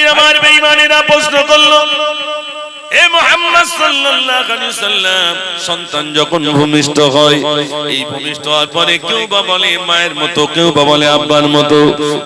ভাইরা আমার বেঈমানেরা প্রশ্ন করলো, এ মুহাম্মদ সাল্লাল্লাহু আলাইহি ওয়াসাল্লাম, সন্তান যখন ভূমিষ্ঠ হয়, এই ভূমিষ্ঠ হওয়ার পরে কেউ বা বলে মায়ের মতো, কেউ বা বলে আব্বার মতো,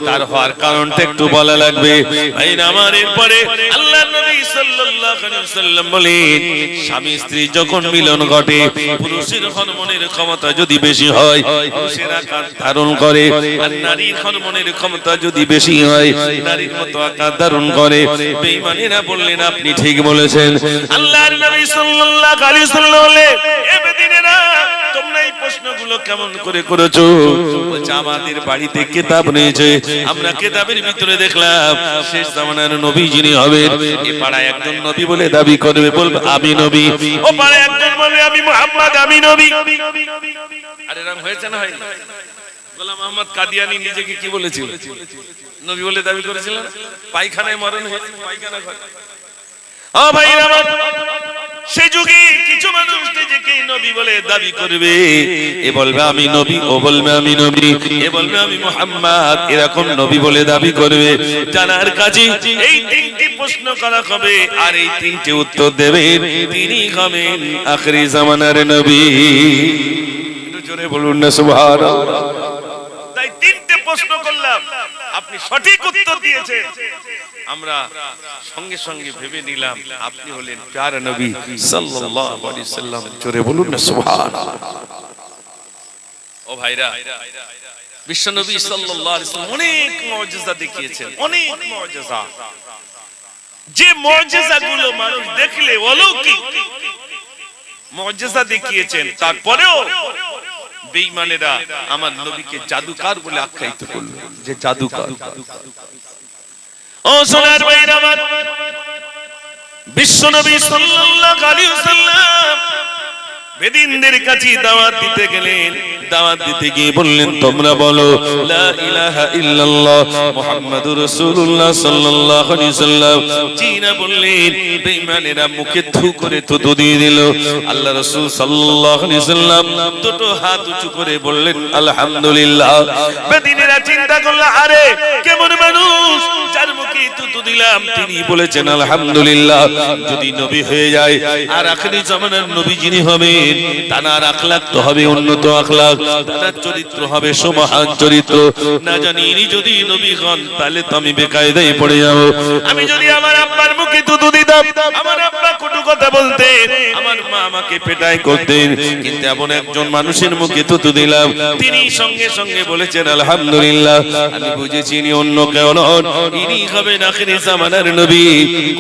তার হওয়ার কারণটা একটু বলা লাগবে। ভাইরা আমার, এরপরে আল্লাহর নবী সাল্লাল্লাহু আলাইহি ওয়াসাল্লাম বলেন, স্বামী স্ত্রী যখন মিলন ঘটে, পুরুষের হরমোনের ক্ষমতা যদি বেশি হয়, পুরুষের আকার ধারণ করে, আর নারীর হরমোনের ক্ষমতা যদি বেশি হয়, নারীর মতো আকার ধারণ করে। বেঈমানেরা বললেন, আপনি ঠিক বলেছেন। আল্লাহর নবী সাল্লাল্লাহু আলাইহি ওয়াসাল্লাম বলেন, এ বেদিনেরা, তোমরা এই প্রশ্নগুলো কেমন করে করেছো? বলছে, আমাদের বাড়িতে কিতাব রয়েছে, আমরা কিতাবের ভিতরে দেখলাম শেষ জামানার নবী যিনি হবেন, এই পাড়ায় একজন নবী বলে দাবি করবে, বলবে আমি নবী, ও পাড়ায় একজন বলবে আমি মুহাম্মদ, আমি নবী। আরে এরকম হয়েছে না হয়নি? গোলাম আহমদ কাদিয়ানী নিজেকে কি বলেছিল? নবী বলে দাবি করেছিলেন। পায়খানায় মরণ হয়েছে, পায়খানা করে। ও ভাইরা আমার, সেই যুগে কিছু মানুষ নিজেকে নবী বলে দাবি করবে, এ বলবে আমি নবী, ও বলবে আমি নবী, এ বলবে আমি মুহাম্মদ, এরকম নবী বলে দাবি করবে। জানার কাজে এই তিনটি প্রশ্ন করা হবে, আর এই তিনটি উত্তর দেবেন তিনি হবেন আখিরি জামানার নবী। একটু জোরে বলুন না সুবহানাল্লাহ। তাই তিনটে প্রশ্ন করলাম, আপনি সঠিক উত্তর দিয়েছেন, আমরা সঙ্গে সঙ্গে ভেবে নিলাম আপনি হলেন প্যারা নবী সাল্লাল্লাহু আলাইহি ওয়াসাল্লাম। জোরে বলুন না সুবহানাল্লাহ। ও ভাইরা, বিশ্ব নবী সাল্লাল্লাহু আলাইহি ওয়াসাল্লাম অনেক মুজিজা দেখিয়েছেন, অনেক মুজিজা, যে মুজিজাগুলো মানুষ দেখলে অলৌকিক মুজিজা দেখিয়েছেন, তারপরেও বেঈমানেরা আমার নবীকে জাদুকর বলে আখ্যায়িত করল, যে জাদুকর। ও সোনার ভাইরা আমার, বিশ্ব নবী সাল্লাল্লাহু আলাইহি ওয়াসাল্লাম বেদিনদের কাছে দাওয়াত দিতে গেলেন। দাওয়াত দিতে গিয়ে বললেন, তোমরা বলো লা ইলাহা ইল্লাল্লাহ মুহাম্মাদুর রাসূলুল্লাহ সাল্লাল্লাহু আলাইহি ওয়াসাল্লাম। জিনা বললেন, বেঈমানেরা মুখে থু করে থুতু দিয়ে দিল। আল্লাহ রাসূল সাল্লাল্লাহু আলাইহি ওয়াসাল্লাম দুটো হাত উঁচু করে বললেন আলহামদুলিল্লাহ। বেদিনেরা চিন্তা করল, আরে কেমন মানুষ, যার মুখে থুতু দিলাম তিনি বলেছেন আলহামদুলিল্লাহ। যদি নবী হয়ে যায়, আর আখিরি জামানার নবী যিনি হবেন, তার আখলাক তো হবে উন্নত আখলাক, তার চরিত্র হবে সুমহান চরিত্র। না জানি ইনি যদি নবী হন, তাহলে তো আমি বেকায়দায় পড়ে যাব। আমি যদি আমার আব্বার মুখে থুতু দিতাম, আমার আব্বা কটু কথা বলতেন, আমার মা আমাকে পেটাই করতেন, কিন্তু এমন একজন মানুষের মুখে থুতু দিলাম, তিনি সঙ্গে সঙ্গে বলেছেন আলহামদুলিল্লাহ। আমি বুঝেছি ইনি অন্য কেউ নন, ইনি হবেন আখিরি জামানার নবী।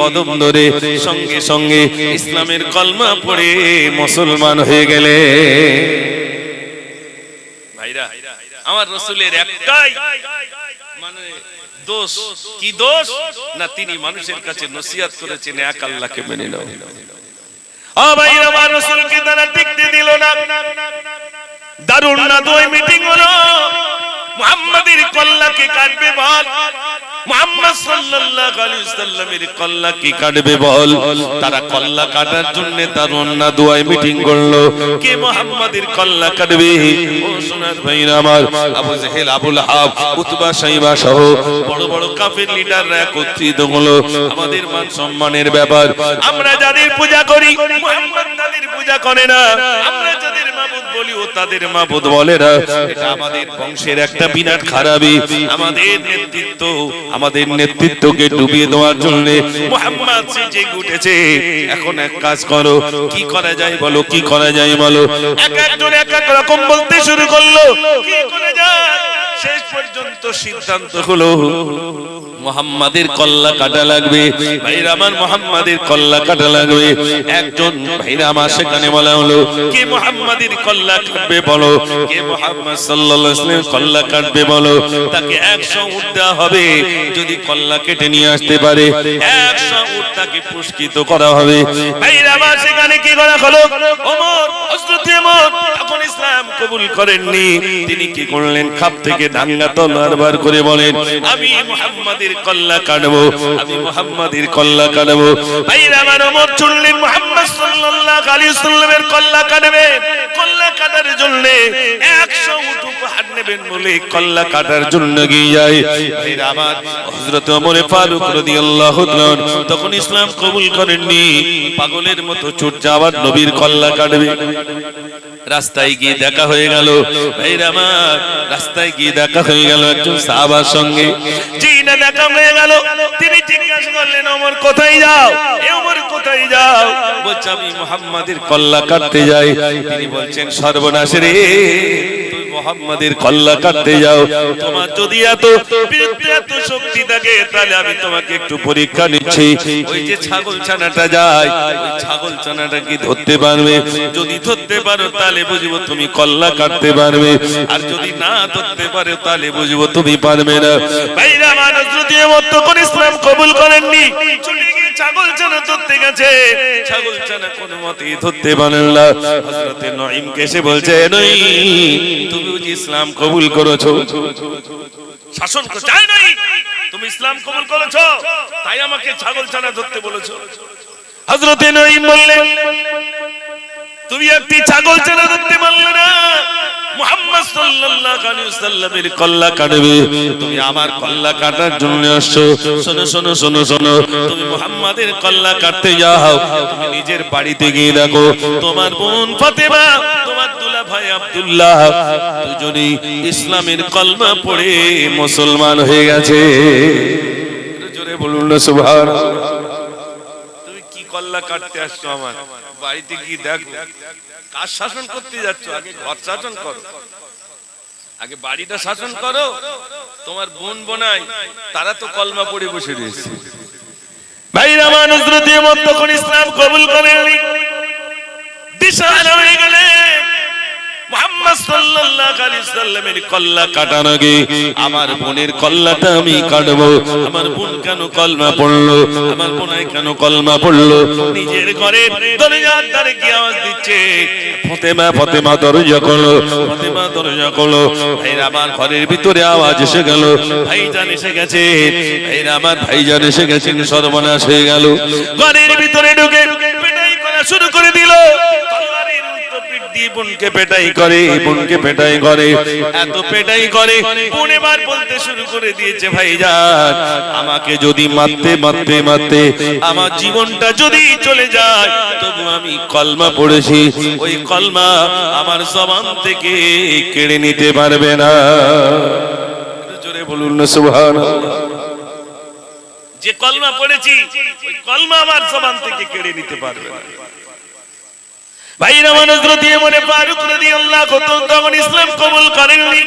কদম ধরে সঙ্গে সঙ্গে ইসলামের কলমা পড়ে মুসলমান হয়ে গেলে। ভাইরা আমার, রাসূলের একটাই মানে দোষ, কি দোষ না, তিনি মানুষের কাছে নসিহত করেছেন এক আল্লাহকে মেনে নাও। ও ভাইরা আমার, রাসূলকে তারা টিকতে দিল না। দারুন না দুই মিটিং হলো, মুহাম্মাদের কল্লাকে কাটবে বল, মুহাম্মদ সাল্লাল্লাহু আলাইহি ওয়াসাল্লামের কল্লা কি কাটবে বল। তারা কল্লা কাটার জন্য দারুন না দুই মিটিং করলো, কে মুহাম্মাদের কল্লা কাটবে। ও সোনার ভাইরা আমার, আবু জেহেল, আবু লাহাব, উতবা, শাইবা সহ বড় বড় কাফের লিডাররা একত্রিত হলো। আমাদের মান সম্মানের ব্যাপার, আমরা যাদের পূজা করি মুহাম্মদ তাদের পূজা করে না, আমরা যাদের মাবুদ বলি ও তাদের মাবুদ বলে না। এটা আমাদের বংশের একটা বিরাট খারাপি। আমাদের নেতৃত্বকে ডুবিয়ে দেওয়ার জন্য মুহাম্মদ সেজে উঠেছে। এখন এক কাজ করো, কি করা যায় বলো, কি করা যায় বলো। এক একজন এক এক রকম বলতে শুরু করলো, কি করা যায়। শেষ পর্যন্ত সিদ্ধান্ত হলো মুহাম্মাদের কল্লা কাটা লাগবে। ভাইরা আমার, মুহাম্মাদের কল্লা কাটা লাগবে। একজন ভাইরা আমার সেখানে বলা হলো, কে মুহাম্মাদের কল্লা কাটবে বলো, কে মুহাম্মদ সাল্লাল্লাহু আলাইহি ওয়াসাল্লাম কল্লা কাটবে বলো। তাকে 100 উট দেওয়া হবে, যদি কল্লা কেটে নিয়ে আসতে পারে 100 উট তাকে পুরস্কৃত করা হবে। ভাইরা আমার, সেখানে কি করা হলো, ওমর, হযরত ওমর তখন ইসলাম কবুল করেননি। তিনি কি করলেন, খাপ থেকে ডাঙ্গা তলোয়ার বার করে বলেন, আমি মুহাম্মাদের কল্লা কাটবো, আমি মুহাম্মাদের কল্লা কাটবো। ভাইরা আমার, ওমর চললেন মুহাম্মদ সাল্লাল্লাহু আলাইহি ওয়াসাল্লামের কল্লা কাটবে। কল্লা কাটার জন্য 100 উট উপহার নেবেন বলে কল্লা কাটার জন্য গিয়ে যায়। ভাইরা আমার, হযরত ওমর ফারুক রাদিয়াল্লাহু তাআলা তখন ইসলাম কবুল করেননি। পাগলের মতো ছুটছে আবার নবীর কল্লা কাটবে। রাস্তায় গিয়ে দেখা হয়ে গেল, ভাইরা আমার, রাস্তায় গিয়ে দেখা হয়ে গেল একজন সাহাবার সঙ্গে। যেই না দেখা হয়ে গেল, তিনি জিজ্ঞাসা করলেন, ওমর কোথায় যাও? এ ওমর কোথায় যাও? বলছে আমি মুহাম্মাদের কল্লা কাটতে যাই। তিনি বলছেন, সর্বনাশ রে, তুই মুহাম্মাদের কল্লা কাটতে যাও, তোমার যদি এত বীরত্ব এত শক্তি থাকে তাহলে আমি তোমাকে একটু পরীক্ষা নিচ্ছি। ওই যে ছাগল ছানাটা যায়, ওই ছাগল ছানাটা কি ধরতে পারবে? যদি ধরতে পারো তাহলে বুঝবো তুমি কল্লা কাটতে পারবে, আর যদি না ধরতে পারো তাহলে বুঝবো তুমি পারবে না। ভাইরা মানুষ যদি মত করে ইসলাম কবুল করেননি, চলে গিয়ে ছাগল ছানা ধরতে গেছে, ছাগল ছানা কোনো মতেই ধরতে পারেন না। হযরত নঈম এসে বলছে, নঈম তুমি বুঝি ইসলাম কবুল করেছো? শাসন চাই নাই, তুমি ইসলাম কবুল করেছো তাই আমাকে ছাগল ছানা ধরতে বলেছো। হযরত নঈম বললেন, তুমি একটি ছাগল ছানা ধরতে পারলে না, মুহাম্মদ সাল্লাল্লাহু আলাইহি ওয়াসাল্লামের কল্লা কাটবে, তুমি আমার কল্লা কাটার জন্য আসছো। শোনো শোনো শোনো শোনো, তুমি মুহাম্মাদের কল্লা কাটতে যাও, তুমি নিজের বাড়িতে গিয়ে দেখো তোমার বোন ফাতেমা, তোমার দুলা ভাই আব্দুল্লাহ দুজনেই ইসলামের কলমা পড়ে মুসলমান হয়ে গেছে। জোরে বলুন না সুবহানাল্লাহ। তুমি কি কল্লা কাটতে আসছো আমার বাড়িতে? গিয়ে দেখো কার শাসন করতে যাচ্ছ? আগে ঘর শাসন করো, আগে বাড়িটা শাসন করো। তোমার বোন বোনাই তারা তো কলমা পড়ে বসে রয়েছে। ভাইরা মানুষ যদি মত তখন ইসলাম কবুল করেননি, দিশাহারা হয়ে গেলেন। মুহাম্মদ সাল্লাল্লাহু আলাইহি ওয়াসাল্লামের কল্লা কাটানো গে, আমার বোনের কল্লাটা আমি কাটবো। আমার বোন কেন কলমা পড়লো? আমার বোনাই কেন কলমা পড়লো? নিজের ঘরে দরজার দ্বারে কি আওয়াজ দিচ্ছে, ফাতেমা ফাতেমা দরজা খোলো, ফাতেমা দরজা খোলো। ভাইরা আমার, ঘরের ভিতরে আওয়াজ এসে গেল, ভাইজান এসে গেছে। ভাইরা আমার, ভাইজান এসে গেছেন, সর্বনাশ হয়ে গেল। ঘরের ভিতরে ঢুকে পেটাই করা শুরু করে দিল। বোনকে পেটাই করে, বোনকে পেটাই করে, এত পেটাই করে বোন এবার বলতে শুরু করে দিয়েছে, ভাইজান আমাকে যদি মারতে মারতে মারতে আমার জীবনটা যদি চলে যায়, তবু আমি কলমা পড়েছি, ওই কলমা আমার জবান থেকে কেড়ে নিতে পারবে না। জোরে বলুন না সুবহানাল্লাহ। যে কলমা পড়েছি ওই কলমা আমার জবান থেকে কেড়ে নিতে পারবে না। ভাইরা মানুষ দিয়ে মনে ফারুক রাদিয়াল্লাহু তাআলা তখন ইসলাম কবুল করেননি,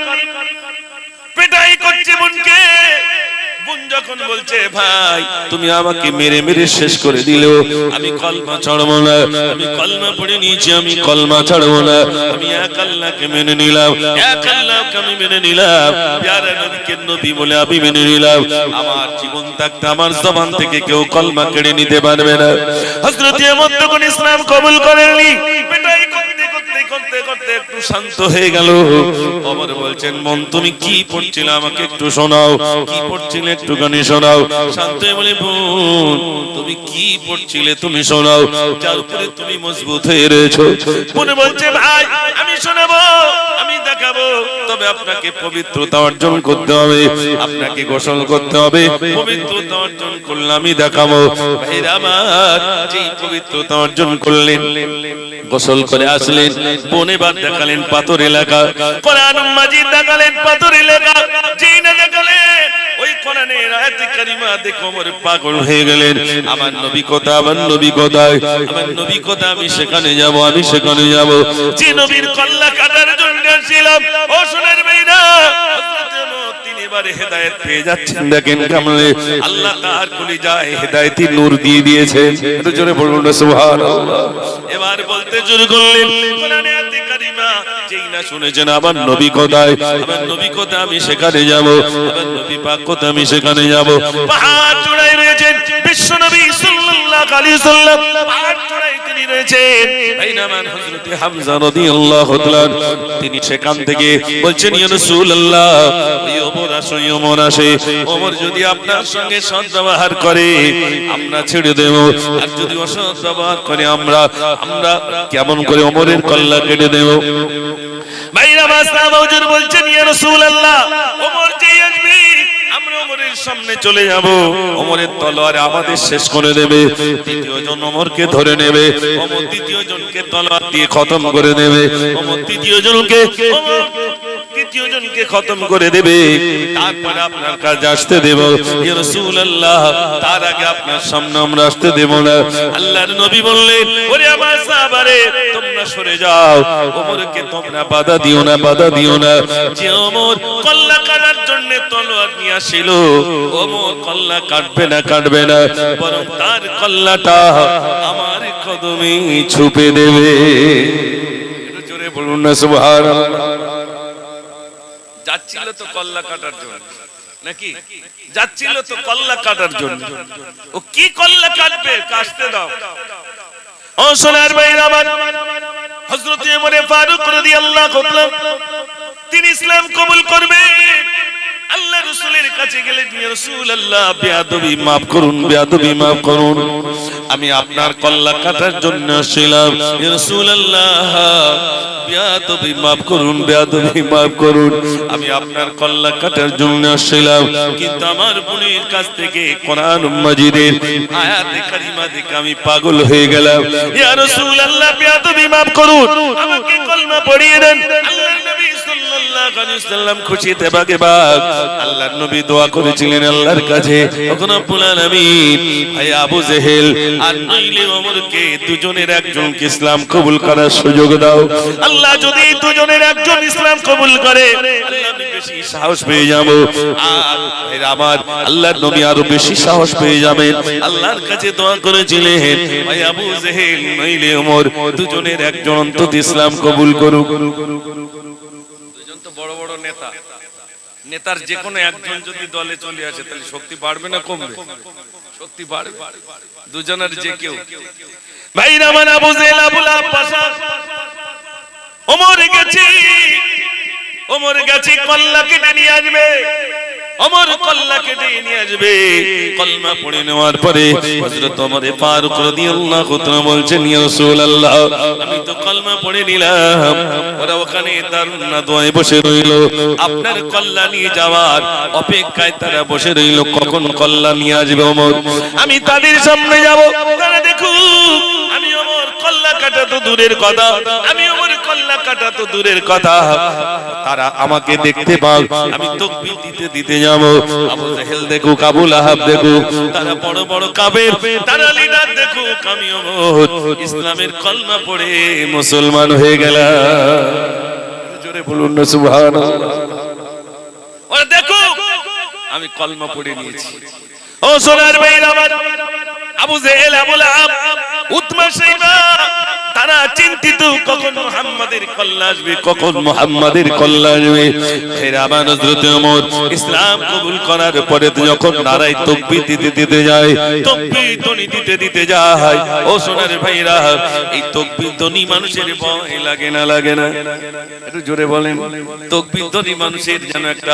পেটাই করছে বোনকে। বোন যখন বলছে, ভাই তুমি আমাকে মেরে মেরে শেষ করে দিলেও আমি কলমা ছাড়বো না, আমি কলমা পড়ে নিয়েছি, আমি কলমা ছাড়বো না, আমি এক আল্লাহকে মেনে নিলাম, এক আল্লাহকে আমি মেনে নিলাম, প্যারা নবীকে নবী বলে আমি মেনে নিলাম। আমার জীবন থাকতে আমার জবান থেকে কেউ কলমা কেড়ে নিতে পারবে না। হযরত ওমর তখন ইসলাম কবুল করেননি, পেটাই করতে করতে করতে করতে একটু শান্ত হয়ে গেল। ওমর বলছেন, মন তুমি কি পড়ছিলে আমাকে একটু শোনাও, কি পড়ছিলে একটুখানি শোনাও। শান্ত হয়ে বলে, বোন তুমি কি পড়ছিলে তুমি শোনাও, যার উপরে তুমি মজবুত হয়ে রয়েছো। বোন বলছে, ভাই আমি শোনাবো, আমি দেখাবো, তবে আপনাকে পবিত্রতা অর্জন করতে হবে, আপনাকে গোসল করতে হবে, পবিত্রতা অর্জন করলে আমি দেখাবো। ভাইরা আমার, যেই পবিত্রতা অর্জন করলেন, গোসল করে আসলেন, বোন এবার দেখালেন পাথর এলাকা, কোরআন মাজিদ দেখালেন পাথর এলাকা। যেই না দেখালেন ওই কোরআনের আয়াত কারিমা দেখে ওমর পাগল হয়ে গেলেন। আমার নবী কথা, আমার নবী কোথায়, আমার নবী কথা, আমি সেখানে যাব, আমি সেখানে যাব। যে নবীর কল্লা কাটার জন্য ছিলাম, ও সোনার ভাইরা, হযরত ওমর তিনি এবারে হেদায়েত পেয়ে যাচ্ছেন। দেখেন কেমনে আল্লাহ তার কলিজায় হেদায়েতি নূর দিয়ে দিয়েছে। একটু জোরে বলুন না সুবহানাল্লাহ। এবার বলতে শুরু করলেন, কোরআনের আয়াত কারিমা যেই না শুনেছেন, আমার নবী কোথায়, আমার নবী কোথায়, আমি সেখানে যাব, আমার নবী পাক কোথায়, আমি সেখানে যাব। পাহাড় চূড়ায় রয়েছেন বিশ্ব নবী সাল্লাল্লাহু আলাইহি ওয়াসাল্লাম, পাহাড় চূড়ায় তিনি রয়েছেন। বাইনামান হযরত হামজা রাদিয়াল্লাহু তাআলা তিনি সেখান থেকে বলছেন, ইয়া রাসূলুল্লাহ, ওই ওমর আসে, ওমর আসে, ওমর যদি আপনার সঙ্গে সৎ ব্যবহার করে আমরা ছেড়ে দেব, আর যদি অসৎ ব্যবহার করে আমরা আমরা কেমন করে ওমরের কল্লা কেটে দেব? ভাইরা মাসলাম হুজুর বলছেন ইয়া রাসূলুল্লাহ, ওমর যেই আসবে আমরা ওমরের সামনে চলে যাব, ওমরের তলোয়ার আমাদের শেষ করে দেবে, দ্বিতীয় জন ওমরকে ধরে নেবে, ওমর দ্বিতীয় জনকে তলোয়ার দিয়ে খতম করে দেবে, ওমর তৃতীয় জনকে খতম করে দেবে, তারপর আপনার কাছে আসতে দেব ইয়া রাসূলুল্লাহ, তার আগে আপনার সামনে আমরা আসতে দেব না। আল্লাহর নবী বললেন, ওরে আমার সাহাবারে তোমরা সরে যাও, ওমরকে তোমরা বাধা দিও না, বাধা দিও না। যে ওমর কল্লা কাটার জন্য তলোয়ার নিয়ে আসিল, ওমর কল্লা কাটবে না, কাটবে না, বরং তার কল্লাটা আমার কদমে ছুপে দেবে। একটু জোরে বলুন না সুবহানাল্লাহ। যাচ্ছিল তো কল্লা কাটার জন্য, নাকি যাচ্ছিল তো কল্লা কাটার জন্য, ও কি কল্লা কাটবে? কাটতে দাও। ও সোনার ভাইরা আমার, হযরত ওমর ফারুক রাদিয়াল্লাহু তাআলা তিনি ইসলাম কবুল করবে। আল্লাহ রাসূলের কাছে গেলেন, ইয়া রাসূলুল্লাহ বেয়াদবি maaf করুন, বেয়াদবি maaf করুন, আমি আপনার কল্লা কাটার জন্য আসছিলাম। ইয়া রাসূলুল্লাহ বেয়াদবি maaf করুন, বেয়াদবি maaf করুন, আমি আপনার কল্লা কাটার জন্য আসছিলাম, কিন্তু আমার বোনের কাছ থেকে কোরআন মাজিদের আয়াতে কারিমা দেখে আমি পাগল হয়ে গেলাম। ইয়া রাসূলুল্লাহ বেয়াদবি maaf করুন, আমাকে কলমা পড়িয়ে দেন। আল্লাহর নবী সাল্লাল্লাহু আলাইহি ওয়াসাল্লাম খুশিতে বাগে বাগ আল্লাহর নবী দোয়া করেছিলেন আল্লাহর কাছে, ওগো রব্বুল আলামিন, ভাই আবু জেহেল আর নইলে ওমরকে দুজনের একজনকে ইসলাম কবুল করার সুযোগ দাও। আল্লাহ যদি দুজনের একজন ইসলাম কবুল করে, আল্লাহ আমি বেশি সাহস পেয়ে যাব, আর ভাইরা আমার আল্লাহর নবী আরো বেশি সাহস পেয়ে যাবেন। আল্লাহর কাছে দোয়া করেছিলেন, ভাই আবু জেহেল নইলে ওমর দুজনের একজন অন্তত ইসলাম কবুল করুক। দুজন তো বড় বড় নেতা, নেতার যে কোনো একজন যদি দলে চলে আসে তাহলে শক্তি বাড়বে না কমবে? শক্তি বাড়বে। দুজনের যে কেউ, ভাইরা আমার আবু জেহেল আবুল আব্বাস ওমর গেছে কল্লা কেটে নিয়ে আসবে, ওমর কল্লা কেটে নিয়ে আসবে। কলমা পড়ে নেওয়ার পরে হযরত ওমর ফারুক রাদিয়াল্লাহু তাআলা বলছেন, ইয়া রাসূলুল্লাহ আমি তো কলমা পড়ে নিলাম, ওরা ওখানে দারুন দোয়ায় বসে রইল, আপনার কল্লা নিয়ে যাওয়ার অপেক্ষায় তারা বসে রইল, কখন কল্লা নিয়ে আসবে ওমর। আমি তাদের সামনে যাব, তারা দেখুক আমি ওমর কল্লা কাটা তো দূরের কথা, আমি ওমর কল্লা কাটা তো দূরের কথা, তারা আমাকে দেখতে পাক, আমি তাকবীর দিতে দিতে যাব। আবু জেহেল দেখুক, আবু লাহাব দেখুক, তারা বড় বড় কাফের, তারা লিডার দেখুক, আমি ওমর ইসলামের কলমা পড়ে মুসলমান হয়ে গেলাম। জোরে বলুন না সুবহানাল্লাহ। ওরা দেখুক আমি কলমা পড়ে নিয়েছি। ও সোনার ভাইরা আমার, আবু জেহেল, আবু লাহাব, উতবা, শাইবা তারা চিন্তিত কখন মুহাম্মাদের কল্লা আসবে, কখন মুহাম্মাদের কল্লা আসবে। ফের আবার হযরত ওমর ইসলাম কবুল করার পরে যখন নারায়ে তাকবীর দিতে দিতে যায়, তাকবীর ধ্বনি দিতে দিতে যায়, ও সোনার ভাইরা এই তাকবীর ধ্বনি মানুষের ভয় লাগে না, লাগে না? একটু জোরে বলেন। তাকবীর ধ্বনি মানুষের যেন একটা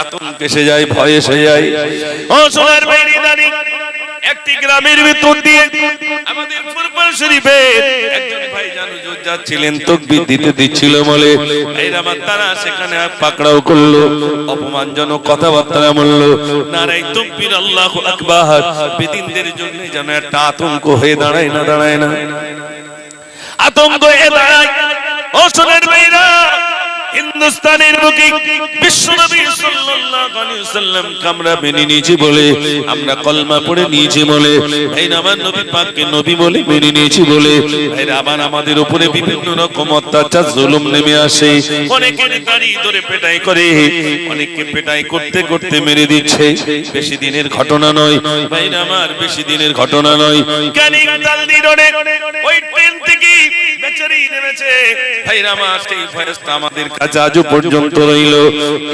আতঙ্ক এসে যায়, ভয় এসে যায়। ও সোনার ভাইরা, একটি গ্রামের ভিতর দিয়ে আমাদের ফুরফুরা শরীফে একজন ভাইজান হুজুর যাচ্ছিলেন, তাকবীর দিতে দিচ্ছিল বলে ভাইরা আমার তারা সেখানে পাকড়াও করলো, অপমানজনক কথাবার্তা বলল, নারায়ে তাকবীর আল্লাহু আকবার বেদিনদের জন্য যেন একটা আতঙ্ক হয়ে দাঁড়ায় না, দাঁড়ায় না, আতঙ্ক হয়ে দাঁড়ায়। ও সোনার ভাইরা, হিন্দুস্তানের বুকে বিশ্বনবী সাল্লাল্লাহু আলাইহি ওয়াসাল্লাম আমরা মেনে নিয়েছি বলে, আমরা কলমা পড়ে নিয়েছি বলে, ভাইরা আমার নবী পাককে নবী বলে মেনে নিয়েছি বলে, ভাইরা আবার আমাদের উপরে বিভিন্ন রকম অত্যাচার জুলুম নেমে আসে। অনেকের দাড়ি ধরে পেটাই করে, অনেককে পেটাই করতে করতে মেরে দিচ্ছে। বেশি দিনের ঘটনা নয় ভাইরা আমার, বেশি দিনের ঘটনা নয়। ক্যানিং তালদি রোডে ওই ট্রেন থেকে বেচারি নেমেছে ভাইরা আমার, সেই ফেরেশতা আমাদের কাছে আজও পর্যন্ত রইল।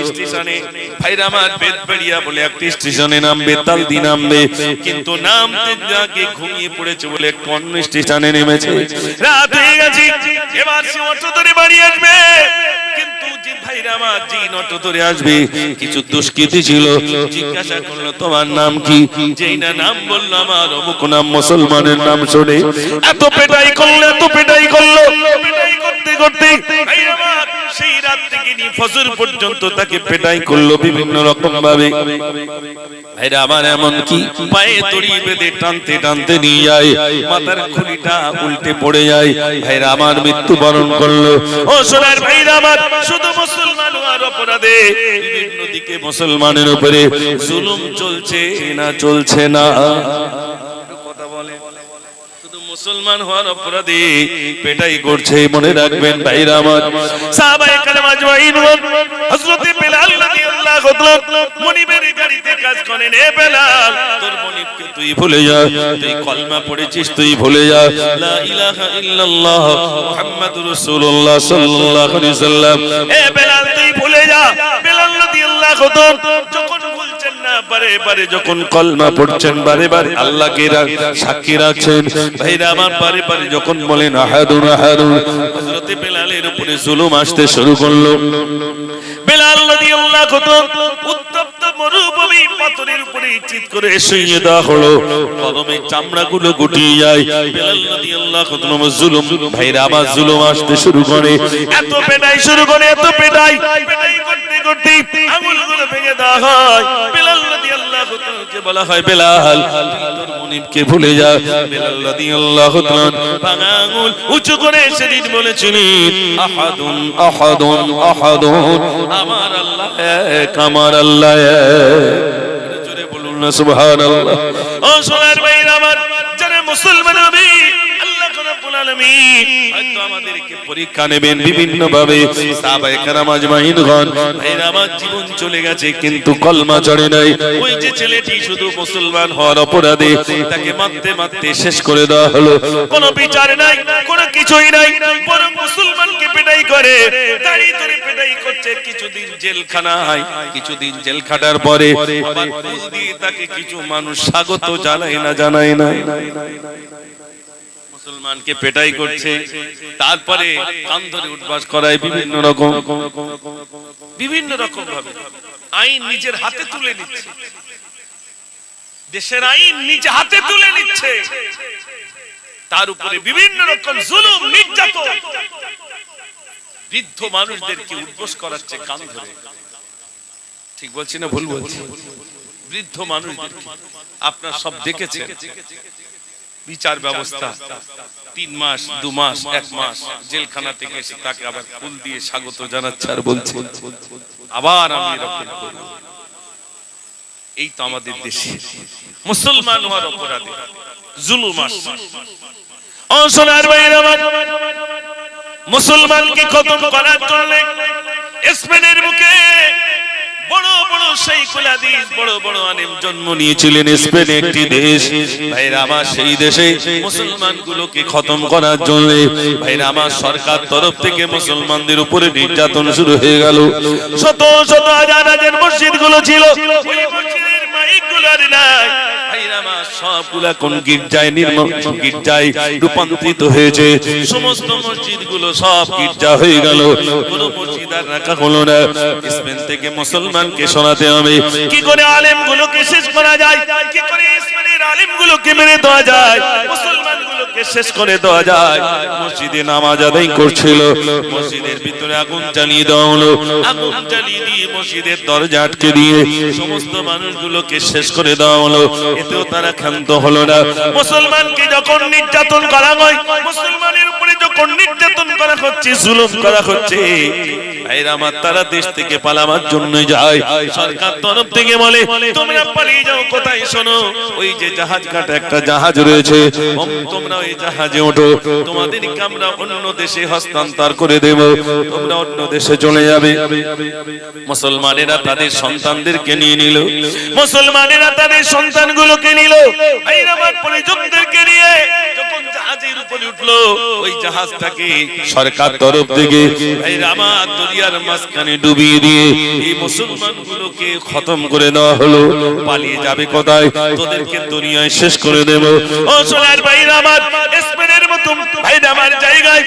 স্টেশনে ভাইরা আমার বেদবেড়িয়া বলে একটি স্টেশনে নামবে, তালদি নামবে, কিন্তু নামতে যাকে ঘুমিয়ে পড়েছে বলে কোন স্টেশনে নেমেছে। রাত হয়ে গেছে, এবার সে অটো ধরে বাড়ি আসবে, কিন্তু যে ভাই ভাইরা আমার জিন অটো ধরে আসবে, কিছু দুষ্কৃতী ছিল, জিজ্ঞাসা করলো তোমার নাম কি? যেই না নাম বললো আমার অমুক নাম, মুসলমানের নাম শুনে এত পেটাই করলো, এত পেটাই করলো, পেটাই করতে করতে ভাইরা আমার সেই রাত থেকে নিয়ে ফজর পর্যন্ত তাকে পেটাই করলো বিভিন্ন রকম ভাবে। ভাইরা আমার এমন কি পায়ে দড়ি বেঁধে টানতে টানতে নিয়ে যায়, মাথার খুলিটা উল্টে পড়ে যায়, ভাইরা আমার মৃত্যুবরণ করলো। ও সোনার ভাইরা আমার, শুধু মুসলমান হওয়ার অপরাধে বিভিন্ন দিকে মুসলমানের উপরে জুলুম চলছে না চলছে না? কথা বলে, শুধু মুসলমান হওয়ার অপরাধে পেটাই করছে। মনে রাখবেন ভাইরা আমার, সাহাবায়ে কেরাম আজমাইন, হযরত বেলাল রাদিয়াল্লাহু তাআলা মনিবের গাড়িতে কাজ করেন। এ বেলাল, তোর মনিবকে তুই ভুলে যা, তুই কলমা পড়েছিস তুই ভুলে যা, লা ইলাহা ইল্লাল্লাহ মুহাম্মাদুর রাসূলুল্লাহ সাল্লাল্লাহু আলাইহি সাল্লাম, এ বেলাল তুই ভুলে যা। বেলাল রাদিয়াল্লাহু তাআলা যখন বলছেন না, বারে বারে যখন কলমা পড়ছেন, বারে বারে আল্লাহকে সাক্ষী রাখছেন, ভাইরা আমার বারে বারে যখন বলেন আহাদুন আহাদুন, হযরত বেলালের উপরে জুলুম আসতে শুরু করলো। বেলাল রাদিয়াল্লাহু তাআলা উত্তপ্ত মরুভূমি পাথরের উপরে চিৎ করে শুইয়ে দেওয়া হলো, গরমে চামড়াগুলো গুটিয়ে যায়। বেলাল রাদিয়াল্লাহু তাআলা জুলুম, ভাইরা আমার জুলুম আসতে শুরু করে, এত পেটাই শুরু করে, এত পেটাই, পেটাই করতে করতে আঙুলগুলো ভেঙে দেওয়া হয়। বেলাল রাদিয়াল্লাহু তাআলাকে বলা হয়, বেলাল তোর মুনিবকে ভুলে যা। বেলাল রাদিয়াল্লাহু তাআলা ভাঙা আঙুল উঁচু করে সেদিন বলেছিলেন, আহাদুন আহাদুন আহাদুন, আমার আল্লাহ এক, আমার আল্লাহ এক। জোরে বলুন না সুবহানাল্লাহ। ও সোনার ভাইরা আমার, যারা মুসলমান হবে, আল্লাহ রাব্বুল আলামিন হয়তো আমাদেরকে পরীক্ষা নেবেন বিভিন্ন ভাবে। সাহাবায়ে কেরাম আজমাইনগণ, ভাইরা আমার জীবন চলে গেছে কিন্তু কলমা চড়ে নাই। ওই যে ছেলেটি শুধু মুসলমান হওয়ার অপরাধে তাকে মারতে মারতে শেষ করে দেওয়া হলো, কোনো বিচার নাই, কোনো কিছুই নাই, বরং মুসলমানকে পেটাই করে, দাড়ি ধরে পেটাই করছে। কিছুদিন জেলখানায়, কিছুদিন জেল খাটার পরে আবার ফুল দিয়ে তাকে কিছু মানুষ স্বাগত জানায় না, জানায় না। মুসলমানকে পেটাই করছে, তারপরে কান ধরে উঠবাস করায় বিভিন্ন রকম ভাবে। আইন নিজের হাতে তুলে নিচ্ছে, দেশের আইন নিজে হাতে তুলে নিচ্ছে, তার উপরে বিভিন্ন রকম জুলুম নির্যাতন, বৃদ্ধ মানুষদেরকে উঠবাস করাচ্ছে কান ধরে। ঠিক বলছি না ভুল বলছি? বৃদ্ধ মানুষদেরকে আপনারা সব দেখেছেন। বিচার ব্যবস্থা 3 মাস 2 মাস 1 মাস জেলখানা থেকে এসে তাকে আবার ফুল দিয়ে স্বাগত জানাচ্ছে আর বলছে আবার আমি এরকম করব। এই তো আমাদের দেশে মুসলমান হওয়ার অপরাধে জুলুম আসছে। ও সোনার ভাইরা আমার, মুসলমানকে খতম করার জন্য স্পেনের বুকে বড় বড় শাইখুল হাদিস, বড় বড় আলেম জন্ম নিয়েছিলেন। স্পেন একটি দেশ, ভাইরা আমার, সেই দেশে মুসলমানগুলোকে খতম করার জন্য ভাইরা আমার সরকার তরফ থেকে মুসলমানদের উপরে নির্যাতন শুরু হয়ে গেল। শত শত হাজার হাজার মসজিদগুলো ছিল, ওই মসজিদের মাইকগুলো আর নাই, ভাইরা আমার সবগুলা কোন গির্জায় রূপান্তরিত হয়েছে। সমস্ত মসজিদগুলো সব গির্জা হয়ে গেল, কোন মসজিদ আর রাখা হলো না। স্পেন থেকে মুসলমানকে শোনাতে হবে কি করে আলেমগুলোকে শেষ করা যায়, কি করে স্পেনের আলেমগুলোকে মেরে দেওয়া যায়, মুসলমানগুলোকে শেষ করে দেওয়া যায়। মসজিদে নামাজ আদায় করছিল, মসজিদের ভিতরে আগুন জ্বালিয়ে দেওয়া হলো, আগুন জ্বালিয়ে দিয়ে মসজিদের দরজা আটকে দিয়ে সমস্ত মানুষগুলোকে শেষ করে দেওয়া হলো। এতেও তারা ক্ষান্ত হলো না। মুসলমানকে যখন নির্যাতন করা হয়, মুসলমানের উপরে যখন নির্যাতন করা হচ্ছে, জুলুম করা হচ্ছে, ভাইরা আমার, তারা দেশ থেকে পালাবার জন্য যায়। সরকার তরফ থেকে বলে তোমরা পালিয়ে যাও। কোথায়? শোনো, ওই যে জাহাজ ঘাট একটা জাহাজ রয়েছে, তোমরা ওই জাহাজে ওঠো, তোমাদেরকে আমরা অন্য দেশে হস্তান্তর করে দেব, তোমরা অন্য দেশে চলে যাবে। মুসলমানেরা তাদের সন্তানদেরকে নিয়ে নিল, মুসলমানেরা তাদের সন্তানগুলোকে নিল, ভাইরা আমার, পরিজনদেরকে নিয়ে যখন জাহাজের উপরে করে উঠলো ওই জাহাজটাকে সরকার তরফ থেকে ভাইরা আমার দরিয়ার মাঝখানে ডুবিয়ে দিয়ে এই মুসলমানগুলোকে খতম করে দেওয়া হলো। পালিয়ে যাবে কোথায়? তোদেরকে দুনিয়ায় শেষ করে দেব। ও সোনার ভাইরা আমার, স্পেনের মতো ভাইরা আমার জায়গায়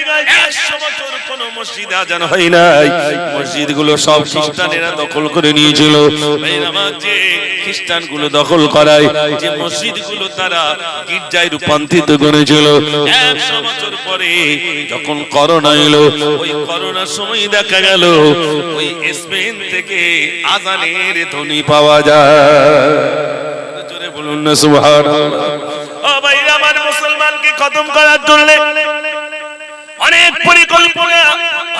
100 বছর কোনো মসজিদ আজান হয় নাই। মসজিদগুলো সব খ্রিস্টানেরা দখল করে নিয়েছিল। ভাইরা আমার, যে খ্রিস্টানগুলো দখল করায় যে মসজিদগুলো তারা গির্জায় রূপান্তরিত করেছিল, 100 বছর পরে যখন করোনা এলো, ওই করোনার সময় দেখা গেল ওই স্পেন থেকে আজানের ধ্বনি পাওয়া যায়। জোরে বলুন না সুবহানাল্লাহ। ও ভাইরা আমার, মুসলমানকে খতম করার জন্য অনেক পরিকল্পনা,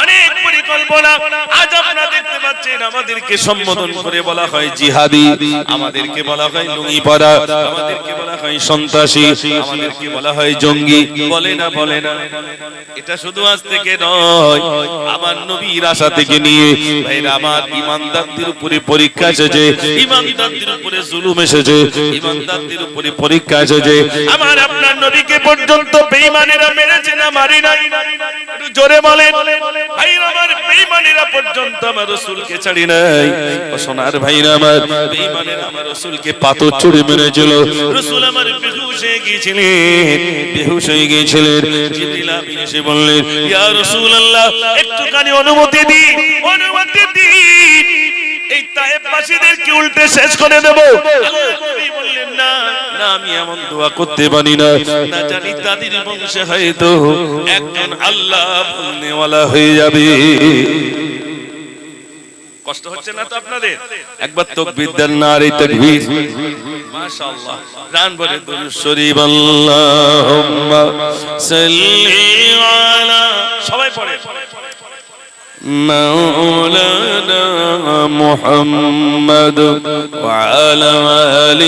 অনেক পরিকল্পনা। আজ আপনারা দেখতে পাচ্ছেন আমাদেরকে সম্বোধন করে বলা হয় জিহাদি, আমাদেরকে বলা হয় লুঙ্গি পরা, আমাদেরকে বলা হয় সন্ত্রাসী, আমাদেরকে বলা হয় জঙ্গি। বলে না, বলে না? এটা শুধু আজ থেকে নয়, আমার নবীর আশা থেকে নিয়ে ভাইরা আমার ঈমানদারদের উপরে পরীক্ষা এসেছে, ঈমানদারদের উপরে জুলুম এসেছে, ঈমানদারদের উপরে পরীক্ষা এসেছে। আমার আপনার নবীকে পর্যন্ত বেঈমানেরা মেরেছে না মারি নাই? একটু জোরে বলেন ভাইরা আমার, বেঈমানেরা পর্যন্ত আমার রাসূলকে ছাড়ি নাই। ও সোনার ভাইরা আমার, বেঈমানেরা আমার রাসূলকে পাথর ছুঁড়ে মেরেছিল। রাসূল আমার বেহুশ হয়ে গিয়েছিলেন, বেহুশ হয়ে গিয়েছিলেন। জিবরিল আমিন এসে বললেন, ইয়া রাসূলুল্লাহ, একটুখানি অনুমতি দিন, অনুমতি দিন, এই তায়েফবাসীদেরকে উল্টে শেষ করে দেব। আল্লাহর নবী বললেন, না না, আমি এমন দোয়া করতে পারি না, না জানি তাদের বংশে হয়তো একজন আল্লাহ বলনেওয়ালা হয়ে যাবে। কষ্ট হচ্ছে না তো আপনাদের? একবার তাকবীর দেন, নারে তাকবীর, মাশাআল্লাহ। গান বলে দুরূদ শরীফ, আল্লাহুম্মা সাল্লি আলা, সবাই পড়ে, مولانا محمد وعلى آل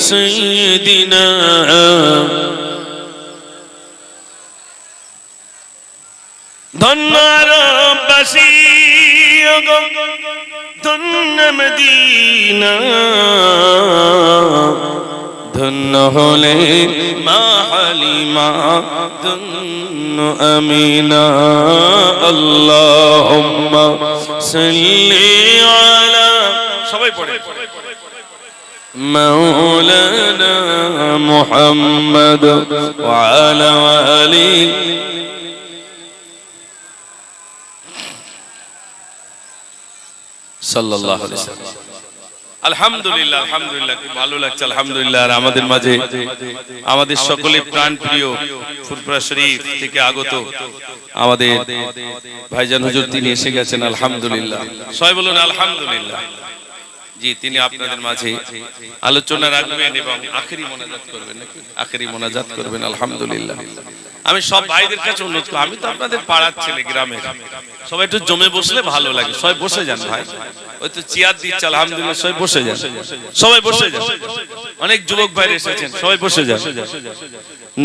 سيدنا ধন্য আরববাসী গো, ধন্য মদিনা, ধন্য হলে মা হালিমা, ধন্য আমিনা। আল্লাহুম্মা সাল্লি আলা, সবাই পড়ে, মাওলানা মুহাম্মদ ওয়া আলা আলি সাল্লাল্লাহু আলাইহি ওয়াসাল্লাম। আলহামদুলিল্লাহ, আলহামদুলিল্লাহ, খুব ভালো লাগছে আলহামদুলিল্লাহ। আর আমাদের মাঝে আমাদের সকলে প্রাণ প্রিয় ফুরফুরা শরীফ থেকে আগত আমাদের ভাইজান হুজুর, তিনি এসে গেছেন আলহামদুলিল্লাহ। সবাই বলুন আলহামদুলিল্লাহ। জি, তিনি আপনাদের মাঝে আলোচনা রাখবেন এবং আখেরি মোনাজাত করবেন, নাকি আখেরি মোনাজাত করবেন আলহামদুলিল্লাহ। আমি সব ভাইদের কাছে অনুরোধ করি, আমি তো আপনাদের পাড়ার ছেলে, গ্রামের, সবাই একটু জমে বসলে ভালো লাগে। সবাই বসে যান ভাই, ওই তো চেয়ার দিচ্ছে আলহামদুলিল্লাহ, সবাই বসে যান, সবাই বসে যান। অনেক যুবক ভাই এসেছেন, সবাই বসে যান।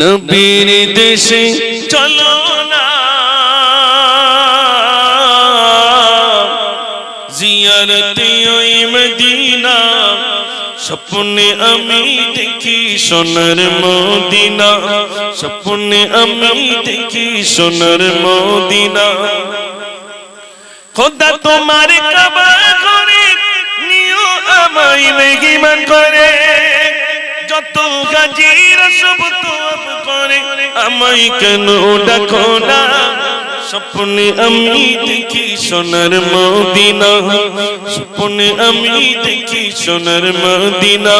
নবীর দেশে চলো না, জিয়ারতে ওই মদিনা, স্বপ্নে আমি দেখি সোনার মদিনা, স্বপ্নে আমি দেখি সোনার মদিনা। খোদা তোমার কাবা করে নিও আমায় মেহমান করে, যত গাজীরা সব তোয়াব করে আমায় কেন ডাকো না। স্বপ্নে আমি দেখি সোনার মদিনা, স্বপ্নে আমি দেখি সোনার মদিনা।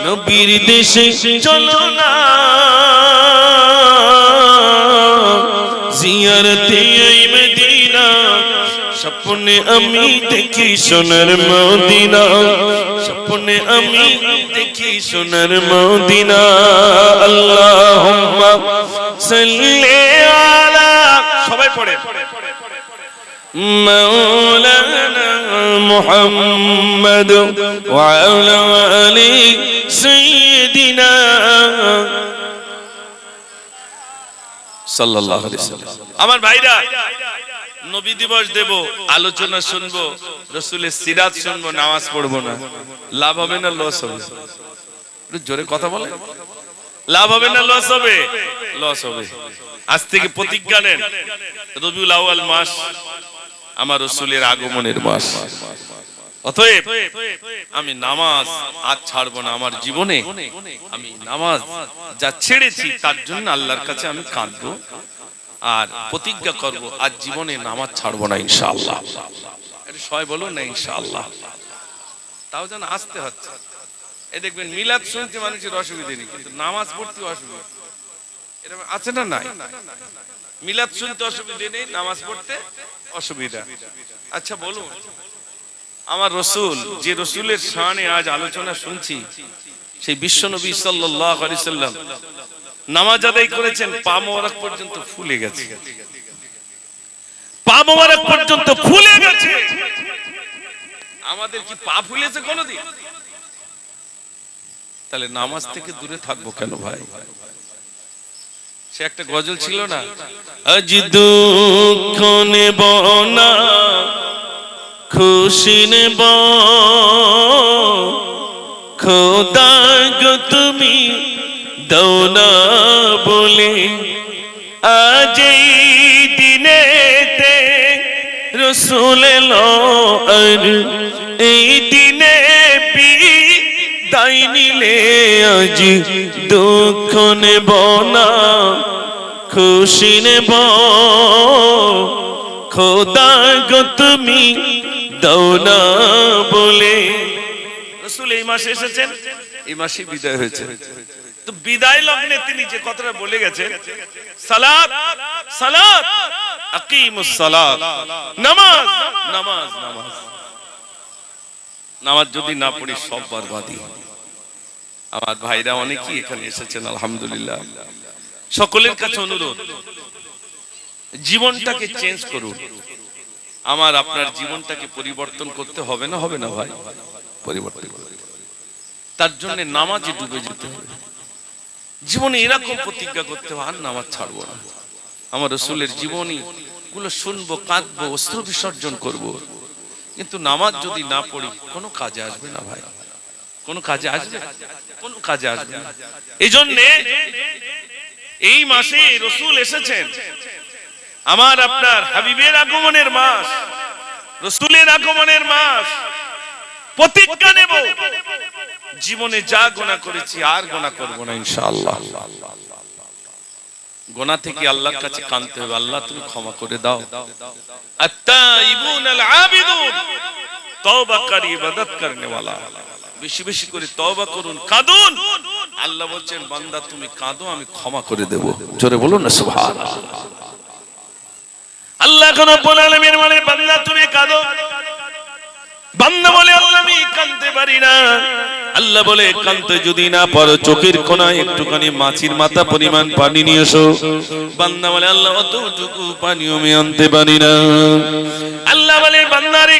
নবীর দেশে চলো না, জিয়ারতে এই মদিনা, স্বপ্নে আমি দেখি সোনার মদিনা, স্বপ্নে আমি দেখি সোনার মদিনা। আল্লাহুম্মা সাল্লি আলা, সবাই পড়ে, মাওলানা মুহাম্মদ ওয়া আলা আলি সাইয়্যিদিনা সাল্লাল্লাহু আলাইহি ওয়াসাল্লাম। আমার ভাইরা, নবী দিবস দেব, আলোচনা শুনবো, রাসূলের সিরাত শুনবো, নামাজ পড়বো না, লাভ হবে না লস হবে? একটু জোরে কথা বলে, লাভ হবে না লস হবে? লস হবে। আজ থেকে প্রতিজ্ঞা নেন, রবিউল আউয়াল মাস আমার রাসূলের আগমনের মাস। অতএব আমি নামাজ আজ ছাড়বো না। আমার জীবনে আমি নামাজ যা ছেড়েছি তার জন্য আল্লাহর কাছে আমি কাঁদবো আর প্রতিজ্ঞা করব আজ জীবনে নামাজ ছাড়বো না ইনশাআল্লাহ। এটা সবাই বলুন না ইনশাআল্লাহ। তাও যেন আসতে হচ্ছে। এই দেখবেন মিলাদ শুনতে মানুষের অসুবিধা নেই, কিন্তু নামাজ পড়তে অসুবিধা এরকম আছে না? নাই। মিলাদ শুনতে অসুবিধা নেই, নামাজ পড়তে অসুবিধা। আচ্ছা বলুন, আমার রাসূল যে রাসূলের শানে আজ আলোচনা শুনছি, সেই বিশ্বনবী সাল্লাল্লাহু আলাইহি সাল্লাম নামাজ আদায় করেছেন, পা মোবারক পর্যন্ত ফুলে গেছে, পা মোবারক পর্যন্ত ফুলে গেছে। আমাদের কি পা ফুলেছে কোনদিন? তাহলে নামাজ থেকে দূরে থাকবো কেন ভাই? সে একটা গজল ছিল না, আজ দুঃখ নেব না খুশি নেব, খোদা গো তুমি দাও না বলে, আজ এই দিনেতে রাসূল এলো আর এই দিনে বিদায় নিলে, আজ দুঃখ নেব না খুশি নেব, খোদা গো তুমি দাও না বলে। রাসূল এই মাসে এসেছেন, এই মাসে বিদায় হয়েছে। তো বিদায় লগ্নে তিনি যে কথাটা বলে গেছেন, সালাত সালাত আকিমুস সালাত, নামাজ নামাজ নামাজ। নামাজ যদি না পড়ি সব বরবাদি। আমার ভাইরা অনেকেই এখানে এসেছেন আলহামদুলিল্লাহ। সকলের কাছে অনুরোধ, জীবনটাকে চেঞ্জ করুন। আমার আপনার জীবনটাকে পরিবর্তন করতে হবে না? হবে না ভাই? পরিবর্তন তার জন্য নামাজে ডুবে যেতে হবে। জীবনে এরকম প্রতিজ্ঞা করতে হবে, আর নামাজ ছাড়বো না। আমার রাসূলের জীবনী গুলো শুনবো, কাঁদবো, অশ্রু বিসর্জন করব, কিন্তু নামাজ যদি না পড়ি কোনো কাজে আসবে না ভাই। কোনো কাজে আসবে? কোনো কাজে আসবে না। এই জন্য এই মাসে রাসূল এসেছেন, আমার আপনার হাবিবের আগমনের মাস, রাসূলের আগমনের মাস। প্রতিজ্ঞা নেব, জীবনে যা গুনাহ করেছি আর গুনাহ করব না ইনশাআল্লাহ। গুনাহ থেকে আল্লাহর কাছে কাঁদতে হবে, আল্লাহ তুমি ক্ষমা করে দাও। আত-তাইবুন আল-আবিদুন, তওবাকারী, ইবাদত করনে ওয়ালা। বেশি বেশি করে তওবা করুন, কাঁদুন। আল্লাহ বলছেন বান্দা তুমি কাঁদো, আমি ক্ষমা করে দেব। জোরে বলুন না সুবহানাল্লাহ। আল্লাহ কোন রব্বুল আলামিন বলে বান্দা তুমি কাঁদো, বান্দা বলে আল্লাহ আমি কাঁদতে পারি না। আল্লাহ বলে কাঁদতে যদি না পারো চোখের কোণায় একটুখানি মাছির মাথা পরিমাণ পানি নিয়ে এসো। বান্দা বলে আল্লাহ অতটুকু পানি আমি আনতে পারি না। আল্লাহ বলে বান্দারে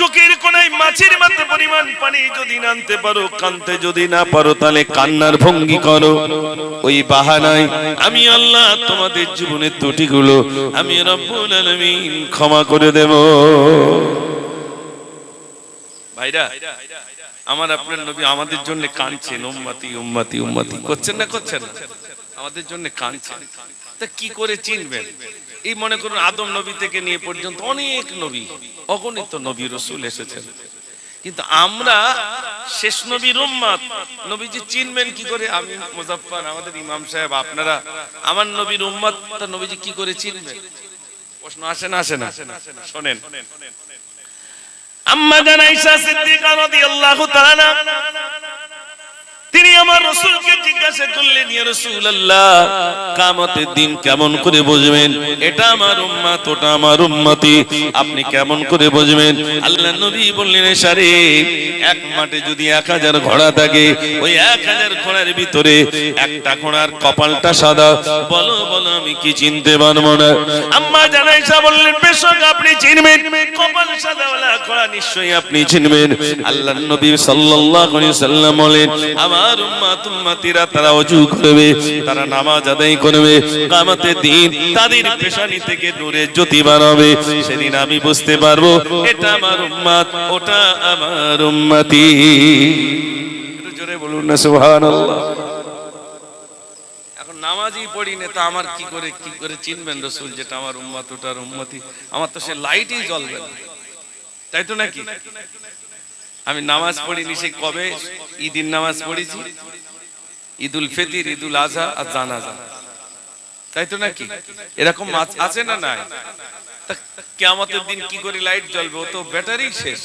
চোখের কোণায় মাছির মাথা পরিমাণ পানি যদি না আনতে পারো, কাঁদতে যদি না পারো, তাহলে কান্নার ভঙ্গি করো। ওই বাহানায় আমি আল্লাহ তোমাদের জীবনের ত্রুটিগুলো আমি রব্বুল আলামিন ক্ষমা করে দেব। ভাইরা আমার আপনার নবী আমাদের জন্য কাঁদছেন, উম্মতি উম্মতি উম্মতি করছেন না? করছেন না? আমাদের জন্য কাঁদছেন। তা কি করে চিনবেন? এই মনে করুন আদম নবী থেকে নিয়ে পর্যন্ত অনেক নবী, অগণিত নবী রাসূল এসেছেন, কিন্তু আমরা শেষ নবীর উম্মত। নবীজি চিনবেন কি করে? আমি মুজাফফর, আমাদের ইমাম সাহেব, আপনারা আমার নবীর উম্মত, তা নবীজি কি করে চিনবেন? প্রশ্ন আসে না? আসে না? শুনেন, আম্মা জান আয়েশা সিদ্দিকা রাদিয়াল্লাহু তাআলা তিনি আমার রাসূলকে জিজ্ঞাসা করলেন, ইয়া রাসূলুল্লাহ কিয়ামতের দিন কেমন করে বুঝবেন এটা আমার উম্মত ওটা আমার উম্মতি? আপনি কেমন করে বুঝবেন? আল্লাহর নবী বললেন, সারে এক মাঠে যদি 1000 ঘোড়া থাকে, ওই 1000 ঘোড়ার ভিতরে একটা ঘোড়ার কপালটা সাদা, বলো বলো আমি কি চিনতে পারবো না? আম্মা জান আয়েশা বললেন, বেশক আপনি চিনবেন, কপাল সাদাওয়ালা ঘোড়া নিশ্চয়ই আপনি চিনবেন। আল্লাহর নবী সাল্লাল্লাহু আলাইহি সাল্লাম বলেন, আমার উম্মত উম্মতিরা তারা ওযু করবে, তারা নামাজ আদায় করবে, কিয়ামতের দিন তাদের পেশানি থেকে নূরের জ্যোতি বার হবে। সেদিন আমি বুঝতে পারবো এটা আমার উম্মত ওটা আমার উম্মতি। একটু জোরে বলুন না সুবহানাল্লাহ। এখন নামাজই পড়ি না, তা আমার কি করে চিনবেন রসুল যেটা আমার উম্মত ওটার উম্মতি? আমার তো সে লাইটই জ্বলবে না, তাই তো নাকি? আমি নামাজ পড়িনি সেই কবে? ঈদের নামাজ পড়েছি, ঈদুল ফিতর, ঈদুল আজহা আর জানাজা, তাই তো নাকি? এরকম আছে না নাই? কিয়ামতের দিন কি করে লাইট জ্বলবে? ও তো ব্যাটারি শেষ,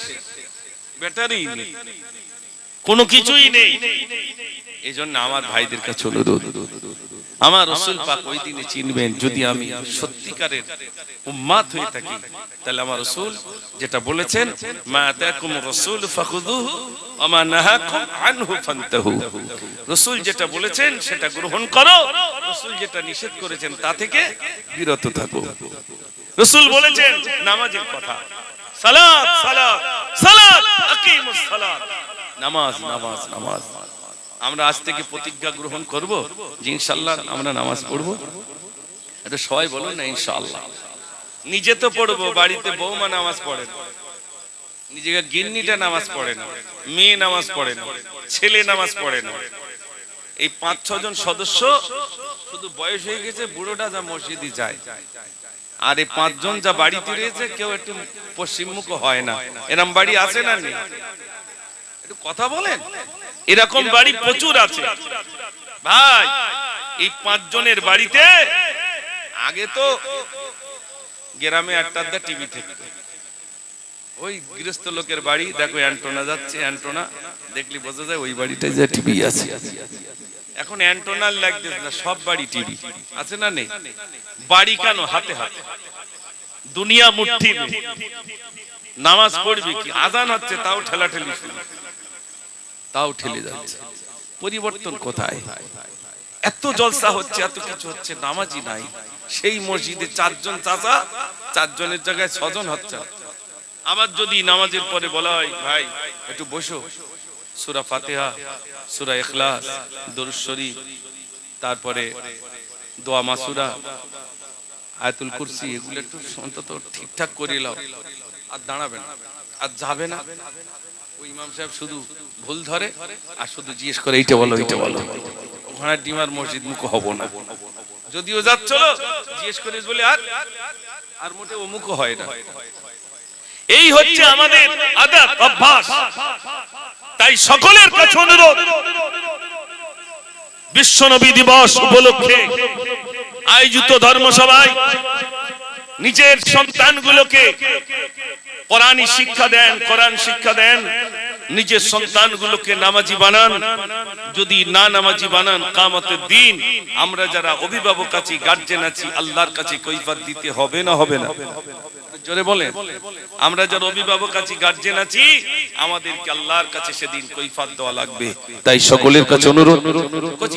ব্যাটারি নেই, কোনো কিছুই নেই। এই জন্য আমার ভাইদের কাছে অনুরোধ, আমার রাসূল পাক ওই দিনে চিনবেন যদি আমি সত্যিকারের উম্মত হয়ে থাকি। তাহলে আমার রাসূল যেটা বলেছেন, মা আতাকুম রাসূল ফাখুযুহু ওয়া মা নাহাকুম আনহু ফান্তাহু, রাসূল যেটা বলেছেন সেটা গ্রহণ করো, রাসূল যেটা নিষেধ করেছেন তা থেকে বিরত থাকো। রাসূল বলেছেন নামাজের কথা, সালাত সালাত সালাত, আকিমুস সালাত, নামাজ নামাজ নামাজ। আমরা আজ থেকে প্রতিজ্ঞা গ্রহণ করব যে ইনশাআল্লাহ আমরা নামাজ পড়ব। এটা সবাই বলুন না ইনশাআল্লাহ। নিজে তো পড়বো, বাড়িতে বৌমা নামাজ পড়ে না, নিজেকে গিন্নিটা নামাজ পড়ে না, মেয়ে নামাজ পড়ে না, ছেলে নামাজ পড়ে না। এই 5-6 জন সদস্য শুধু বয়স হয়ে গেছে, বুড়োটা যা মসজিদে যায়, আর এই 5 জন যা বাড়িতে রয়েছে কেউ একটু পশ্চিমমুখ হয় না। এরকম বাড়ি আছে না নেই? একটু কথা বলেন। এরকম বাড়ি প্রচুর আছে ভাই। এই 5 জনের বাড়িতে আগে তো গ্রামে একটা টিভি থাকতো, ওই গৃহস্থ লোকের বাড়ি, দেখো অ্যান্টোনা যাচ্ছে, অ্যান্টোনা দেখলি বোঝা যায় ওই বাড়িটায় যে টিভি আছে। এখন অ্যান্টোনার লাগছে না, সব বাড়ি টিভি আছে না নেই? বাড়ি কেন? হাতে হাতে, দুনিয়া মুঠি, নামাজ পড়বি কি? আজান হচ্ছে তাও ঠেলাঠেলি শুরু, তাও ঠেলে যাচ্ছে। পরিবর্তন কোথায়? এত জলসা হচ্ছে, এত কিছু হচ্ছে, নামাজই নাই। সেই মসজিদে 4 জন চাচা, 4 জনের জায়গায় 6 জন হচ্ছে। আবার যদি নামাজের পরে বলা হয় ভাই একটু বসো, সূরা ফাতিহা, সূরা ইখলাস, দরুদ শরীফ, তারপরে দোয়া মাসুরা, আয়াতুল কুরসি, এগুলো একটু অন্তত ঠিকঠাক করে নাও, আর দাঁড়াবে না, আর যাবে না। ওই ইমাম সাহেব শুধু ভুল ধরে আর শুধু জিজ্ঞেস করে এইটা বলো এইটা বলো। ওখানে ডিমার মসজিদ মুখ হব না, যদিও যাচ্ছিল জিজ্ঞেস করে বলে আর মোটে ও মুখ হয় না। এই হচ্ছে আমাদের আদত অভ্যাস। তাই সকলের কাছে অনুরোধ, বিশ্ব নবী দিবস উপলক্ষে আয়োজিত ধর্মসভায় নিজের সন্তানগুলোকে কোরআনী শিক্ষা দেন, কোরআন শিক্ষা দেন। নিজের সন্তানগুলোকে নামাজি বানান। যদি না নামাজি বানান, কিয়ামতের দিন আমরা যারা অভিভাবক আছি, গার্জিয়ান আছি, আল্লাহর কাছে কৈফিয়ত দিতে হবে না হবে না? জোরে বলেন। আমরা যারা অভিভাবক আছি, গার্জিয়ান আছি, আমাদেরকে আল্লাহর কাছে সেদিন কৈফিয়ত দেওয়া লাগবে। তাই সকলের কাছে অনুরোধ,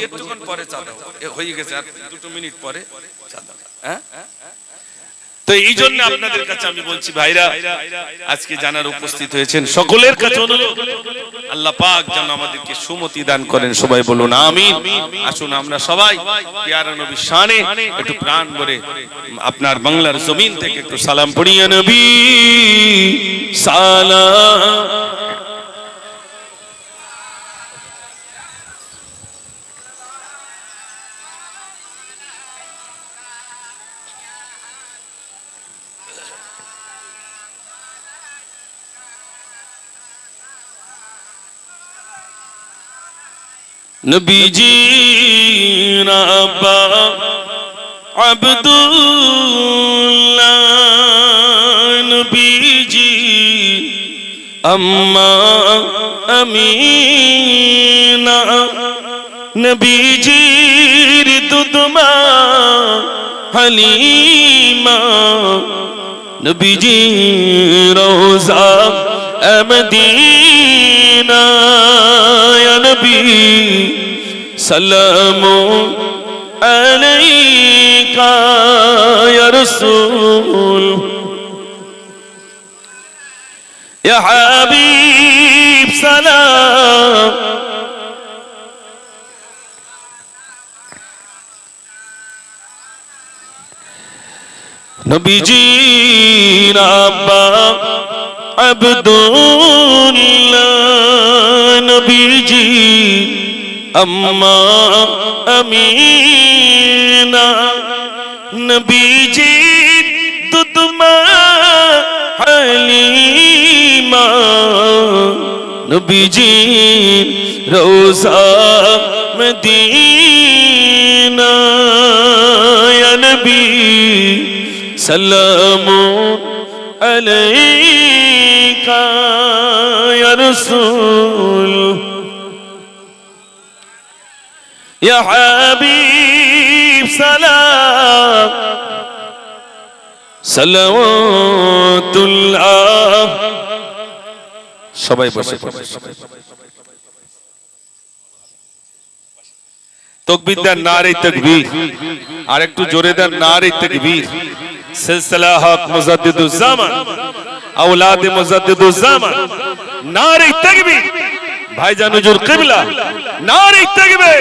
একটুক্ষণ পরে চা দাও, হয়ে গেছে আর 2 মিনিট পরে চা দাও। হ্যাঁ, তো এই জন্য আপনাদের কাছে আমি বলছি ভাইরা, আজকে জানার উপস্থিত হয়েছেন, সকলের কাছে অনুরোধ, আল্লাহ পাক যেন আমাদেরকে সুমতি দান করেন। সবাই বলুন আমিন। আসুন আমরা সবাই পেয়ারা নবীর শানে একটু প্রাণ ভরে আপনার বাংলার জমিন থেকে একটু সালাম পড়িয়ে নবী সালাম। নবীজি রাব্বা আব্দুল্লাহ, নবীজি আম্মা আমিনা, নবীজির দুধমা হালিমা, নবীজি রওজা মদিনা, ইয়া নবী সালামু আলাইকা ইয়া রাসূল, ইয়া হাবিব সালাম। নবীজি রাব্বা আব্দুল্লাহ, নবীজি अम्मा अमीना नबीजी दुदमा हलीमा नबीजी रोज़ा मदीना या नबी सलाम अलैका या रसूल या हबीब सलाम सलावतुल्लाह সবাই বসে তাকবীর দেন নারে তাকবীর আর একটু জোরে দেন নারে তাকবীর সিলসিলা হক মুজাদ্দিদুজ জামান اولاد মুজাদ্দিদুজ জামান নারে তাকবীর ভাইজান হুজুর কিবলা নারে তাকবীর